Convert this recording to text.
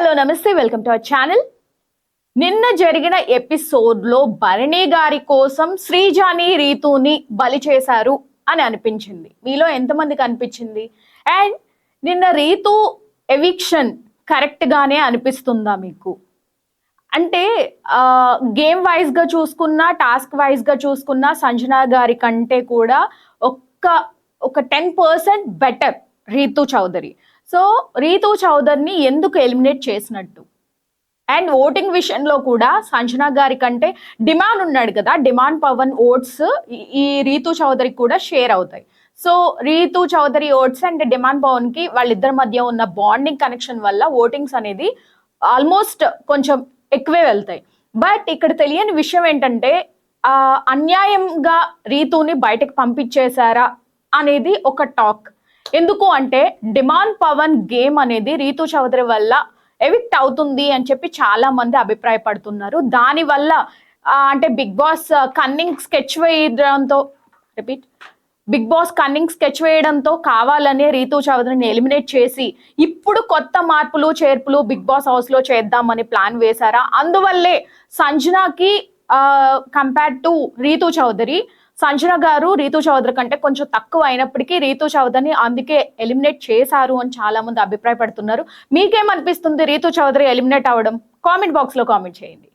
Hello నమస్తే, welcome to our channel. నిన్న జరిగిన ఎపిసోడ్ లో భరణి గారి కోసం శ్రీజాని రీతుని బలి చేశారు అని అనిపించింది. మీలో ఎంతమందికి అనిపించింది? అండ్ నిన్న రీతు ఎవిక్షన్ కరెక్ట్ గానే అనిపిస్తుందా మీకు? అంటే గేమ్ వైజ్ గా చూసుకున్నా, టాస్క్ వైజ్ గా చూసుకున్నా సంజన గారి కంటే కూడా ఒక 10% బెటర్ రీతు చౌదరి. సో రీతు చౌదరిని ఎందుకు ఎలిమినేట్ చేసినట్టు? అండ్ ఓటింగ్ విషయంలో కూడా సంజన గారి కంటే డిమాండ్ ఉన్నాడు కదా, డిమాండ్ పవన్ ఓట్స్ ఈ రీతు చౌదరికి కూడా షేర్ అవుతాయి. So Ritu Chaudhary votes and demon Pavan కి వాళ్ళిద్దరి మధ్య ఉన్న బాండింగ్ కనెక్షన్ వల్ల ఓటింగ్స్ అనేది ఆల్మోస్ట్ కొంచెం ఎక్కువే వెళ్తాయి. బట్ ఇక్కడ తెలియని విషయం ఏంటంటే అన్యాయంగా రీతుని బయటకు పంపించేశారా అనేది ఒక టాక్. ఎందుకు అంటే డిమాండ్ పవన్ గేమ్ అనేది రీతు చౌదరి వల్ల ఎవిక్ట్ అవుతుంది అని చెప్పి చాలా మంది అభిప్రాయపడుతున్నారు. దానివల్ల అంటే బిగ్ బాస్ కన్నింగ్ స్కెచ్ వేయడంతో కావాలనే రీతు చౌదరిని ఎలిమినేట్ చేసి ఇప్పుడు కొత్త మార్పులు చేర్పులు బిగ్ బాస్ హౌస్ లో చేద్దామని ప్లాన్ వేశారా? అందువల్లే సంజనాకి కంపేర్ టు రీతు చౌదరి, సంజన గారు రీతు చౌదరి కంటే కొంచెం తక్కువ అయినప్పటికీ రీతు చౌదరిని అందుకే ఎలిమినేట్ చేశారు అని చాలా మంది అభిప్రాయపడుతున్నారు. మీకేమనిపిస్తుంది రీతు చౌదరి ఎలిమినేట్ అవ్వడం? కామెంట్ బాక్స్ లో కామెంట్ చేయండి.